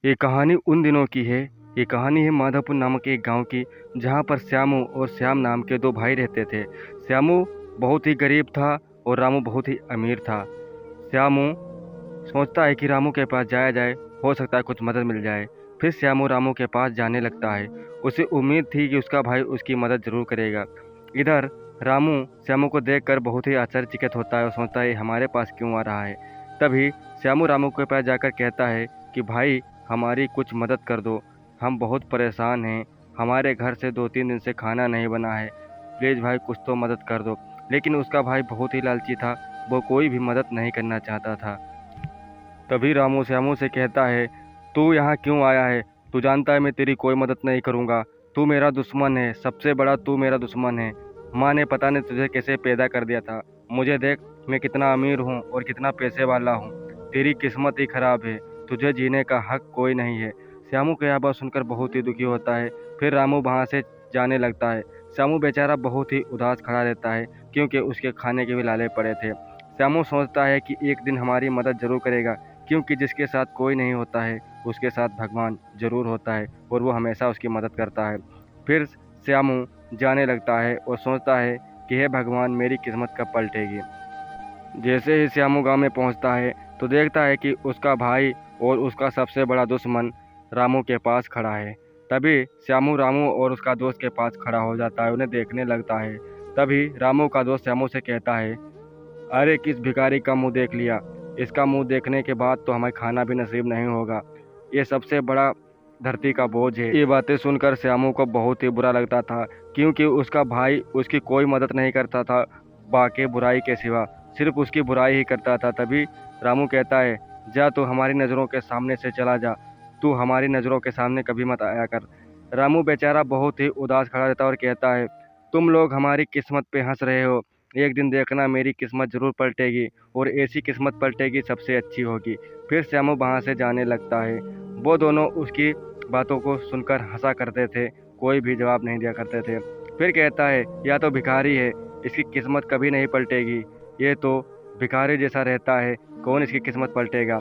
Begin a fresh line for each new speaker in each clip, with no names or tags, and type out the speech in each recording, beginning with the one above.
ये कहानी उन दिनों की है। ये कहानी है माधवपुर नामक एक गांव की, जहां पर श्यामू और श्याम नाम के दो भाई रहते थे। श्यामू बहुत ही गरीब था और रामू बहुत ही अमीर था। श्यामू सोचता है कि रामू के पास जाया जाए, हो सकता है कुछ मदद मिल जाए। फिर श्यामू रामू के पास जाने लगता है। उसे उम्मीद थी कि उसका भाई उसकी मदद जरूर करेगा। इधर रामू श्यामू को देखकर बहुत ही आश्चर्यचकित होता है और सोचता है हमारे पास क्यों आ रहा है। तभी श्यामू रामू के पास जाकर कहता है कि भाई, हमारी कुछ मदद कर दो, हम बहुत परेशान हैं, हमारे घर से 2-3 दिन से खाना नहीं बना है, प्लीज़ भाई कुछ तो मदद कर दो। लेकिन उसका भाई बहुत ही लालची था, वो कोई भी मदद नहीं करना चाहता था। तभी रामू श्यामू से कहता है, तू यहाँ क्यों आया है? तू जानता है मैं तेरी कोई मदद नहीं करूँगा। तू मेरा दुश्मन है, सबसे बड़ा तू मेरा दुश्मन है। माँ ने पता नहीं तुझे कैसे पैदा कर दिया था। मुझे देख, मैं कितना अमीर हूँ और कितना पैसे वाला हूँ। तेरी किस्मत ही खराब है, तुझे जीने का हक कोई नहीं है। श्यामू की यह बात सुनकर बहुत ही दुखी होता है। फिर रामू वहाँ से जाने लगता है। श्यामू बेचारा बहुत ही उदास खड़ा रहता है, क्योंकि उसके खाने के भी लाले पड़े थे। श्यामू सोचता है कि एक दिन हमारी मदद जरूर करेगा, क्योंकि जिसके साथ कोई नहीं होता है उसके साथ भगवान जरूर होता है और वो हमेशा उसकी मदद करता है। फिर श्यामू जाने लगता है और सोचता है कि हे भगवान, मेरी किस्मत कब पलटेगी। जैसे ही श्यामू गांव में पहुंचता है तो देखता है कि उसका भाई और उसका सबसे बड़ा दुश्मन रामू के पास खड़ा है। तभी श्यामू रामू और उसका दोस्त के पास खड़ा हो जाता है, उन्हें देखने लगता है। तभी रामू का दोस्त श्यामू से कहता है, अरे किस भिखारी का मुंह देख लिया, इसका मुंह देखने के बाद तो हमें खाना भी नसीब नहीं होगा। ये सबसे बड़ा धरती का बोझ है। ये बातें सुनकर श्यामू को बहुत ही बुरा लगता था, क्योंकि उसका भाई उसकी कोई मदद नहीं करता था, बाकी बुराई के सिवा सिर्फ उसकी बुराई ही करता था। तभी रामू कहता है, जा तू हमारी नज़रों के सामने से चला जा, तू हमारी नज़रों के सामने कभी मत आया कर। रामू बेचारा बहुत ही उदास खड़ा रहता है और कहता है, तुम लोग हमारी किस्मत पे हंस रहे हो, एक दिन देखना मेरी किस्मत ज़रूर पलटेगी और ऐसी किस्मत पलटेगी सबसे अच्छी होगी। फिर श्यामू वहाँ से जाने लगता है। वो दोनों उसकी बातों को सुनकर हंसा करते थे, कोई भी जवाब नहीं दिया करते थे। फिर कहता है, या तो भिखारी है, इसकी किस्मत कभी नहीं पलटेगी, ये तो भिखारी जैसा रहता है, कौन इसकी किस्मत पलटेगा।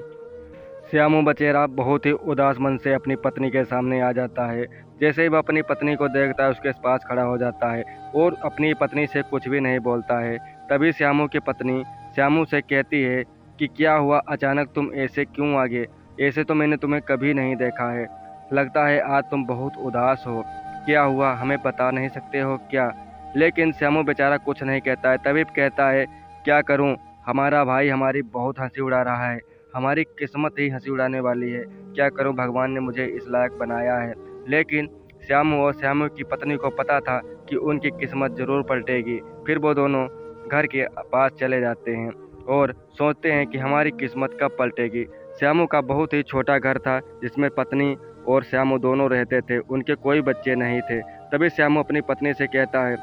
श्यामू बचेरा बहुत ही उदास मन से अपनी पत्नी के सामने आ जाता है। जैसे ही वह अपनी पत्नी को देखता है, उसके पास खड़ा हो जाता है और अपनी पत्नी से कुछ भी नहीं बोलता है। तभी श्यामू की पत्नी श्यामू से कहती है कि क्या हुआ, अचानक तुम ऐसे क्यों आ गए? ऐसे तो मैंने तुम्हें कभी नहीं देखा है, लगता है आज तुम बहुत उदास हो। क्या हुआ, हमें बता नहीं सकते हो क्या? लेकिन श्यामू बेचारा कुछ नहीं कहता है। तभी कहता है, क्या करूं, हमारा भाई हमारी बहुत हंसी उड़ा रहा है, हमारी किस्मत ही हंसी उड़ाने वाली है। क्या करूं, भगवान ने मुझे इस लायक बनाया है। लेकिन श्यामू और श्यामू की पत्नी को पता था कि उनकी किस्मत जरूर पलटेगी। फिर वो दोनों घर के पास चले जाते हैं और सोचते हैं कि हमारी किस्मत कब पलटेगी। श्यामू का बहुत ही छोटा घर था, जिसमें पत्नी और श्यामू दोनों रहते थे, उनके कोई बच्चे नहीं थे। तभी श्यामू अपनी पत्नी से कहता है,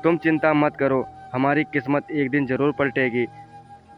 तुम चिंता मत करो, हमारी किस्मत एक दिन जरूर पलटेगी।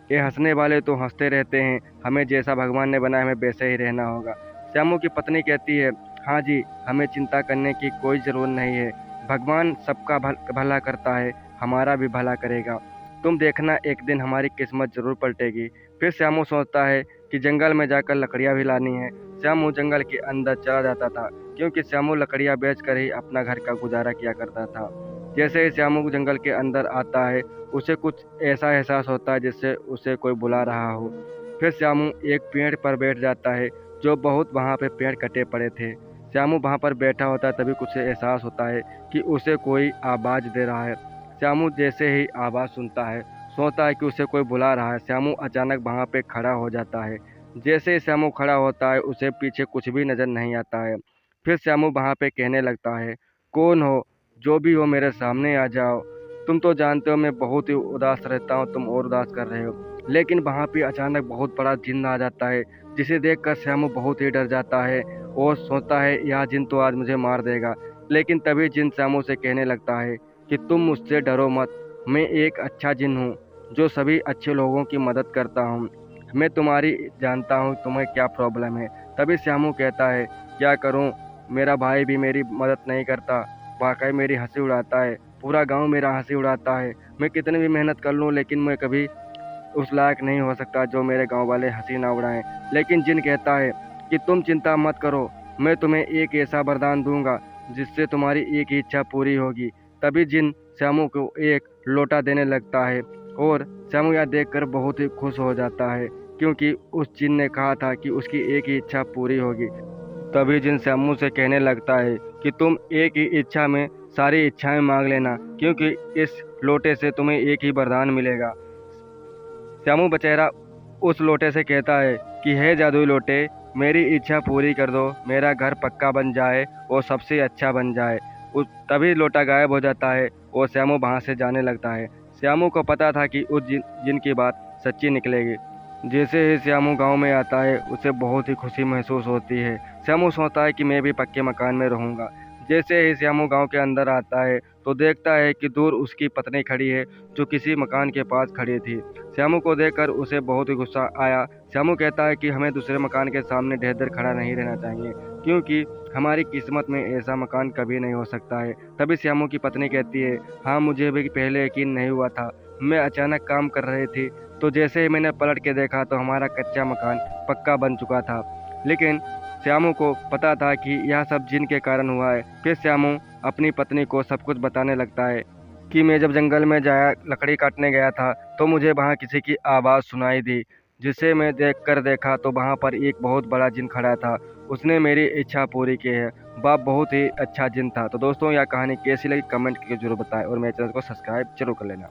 ये हंसने वाले तो हंसते रहते हैं, हमें जैसा भगवान ने बनाया हमें वैसे ही रहना होगा। श्यामू की पत्नी कहती है, हाँ जी, हमें चिंता करने की कोई ज़रूरत नहीं है, भगवान सबका भला करता है, हमारा भी भला करेगा। तुम देखना एक दिन हमारी किस्मत ज़रूर पलटेगी। फिर श्यामू सोचता है कि जंगल में जाकर लकड़ियाँ भी लानी है। श्यामू जंगल के अंदर चला जाता था, क्योंकि श्यामू लकड़ियाँ बेच कर ही अपना घर का गुजारा किया करता था। जैसे ही श्यामू जंगल के अंदर आता है, उसे कुछ ऐसा एहसास होता है जिससे उसे कोई बुला रहा हो। फिर श्यामू एक पेड़ पर बैठ जाता है, जो बहुत वहाँ पे पेड़ कटे पड़े थे। श्यामू वहाँ पर बैठा होता है, तभी कुछ एहसास होता है कि उसे कोई आवाज़ दे रहा है। श्यामू जैसे ही आवाज़ सुनता है, सोचता है कि उसे कोई बुला रहा है। श्यामू अचानक वहाँ पे खड़ा हो जाता है। जैसे ही श्यामू खड़ा होता है, उसे पीछे कुछ भी नज़र नहीं आता है। फिर श्यामू वहाँ पे कहने लगता है, कौन हो, जो भी हो मेरे सामने आ जाओ, तुम तो जानते हो मैं बहुत ही उदास रहता हूँ, तुम और उदास कर रहे हो। लेकिन वहाँ पे अचानक बहुत बड़ा जिन आ जाता है, जिसे देखकर श्यामू बहुत ही डर जाता है और सोचता है यह जिन तो आज मुझे मार देगा। लेकिन तभी जिन श्यामू से कहने लगता है कि तुम मुझसे डरो मत, मैं एक अच्छा जिन हूँ जो सभी अच्छे लोगों की मदद करता हूँ, मैं तुम्हारी जानता हूँ तुम्हें क्या प्रॉब्लम है। तभी श्यामू कहता है, क्या करूँ, मेरा भाई भी मेरी मदद नहीं करता, वाकई मेरी हंसी उड़ाता है, पूरा गांव मेरा हंसी उड़ाता है, मैं कितनी भी मेहनत कर लूं लेकिन मैं कभी उस लायक नहीं हो सकता जो मेरे गांव वाले हंसी ना उड़ाएं। लेकिन जिन कहता है, कि तुम चिंता मत करो, मैं तुम्हें एक ऐसा वरदान दूंगा जिससे तुम्हारी एक ही इच्छा पूरी होगी। तभी जिन श्यामू को एक लोटा देने लगता है और श्यामू यह देखकर बहुत ही खुश हो जाता है, क्योंकि उस जिन ने कहा था कि उसकी एक ही इच्छा पूरी होगी। तभी जिन श्यामू से कहने लगता है कि तुम एक ही इच्छा में सारी इच्छाएं मांग लेना, क्योंकि इस लोटे से तुम्हें एक ही वरदान मिलेगा। श्यामू बेचारा उस लोटे से कहता है कि हे जादुई लोटे, मेरी इच्छा पूरी कर दो, मेरा घर पक्का बन जाए और सबसे अच्छा बन जाए। उस तभी लोटा गायब हो जाता है और श्यामू वहाँ से जाने लगता है। श्यामू को पता था कि उस जिन की बात सच्ची निकलेगी। जैसे ही श्यामू गांव में आता है, उसे बहुत ही खुशी महसूस होती है। श्यामू सोचता है कि मैं भी पक्के मकान में रहूँगा। जैसे ही श्यामू गांव के अंदर आता है तो देखता है कि दूर उसकी पत्नी खड़ी है, जो किसी मकान के पास खड़ी थी। श्यामू को देखकर उसे बहुत ही गुस्सा आया। श्यामू कहता है कि हमें दूसरे मकान के सामने ढेर देर खड़ा नहीं रहना चाहिए, क्योंकि हमारी किस्मत में ऐसा मकान कभी नहीं हो सकता है। तभी श्यामू की पत्नी कहती है, हाँ, मुझे भी पहले यकीन नहीं हुआ था। मैं अचानक काम कर रही थी, तो जैसे ही मैंने पलट के देखा तो हमारा कच्चा मकान पक्का बन चुका था। लेकिन श्यामू को पता था कि यह सब जिन के कारण हुआ है। फिर श्यामू अपनी पत्नी को सब कुछ बताने लगता है कि मैं जब जंगल में जाया लकड़ी काटने गया था तो मुझे वहाँ किसी की आवाज़ सुनाई दी, जिसे मैं देखा तो वहाँ पर एक बहुत बड़ा जिन खड़ा था। उसने मेरी इच्छा पूरी की है। वह बहुत ही अच्छा जिन था। तो दोस्तों, यह कहानी कैसी लगी कमेंट करके जरूर बताएं और मेरे चैनल को सब्सक्राइब जरूर कर लेना।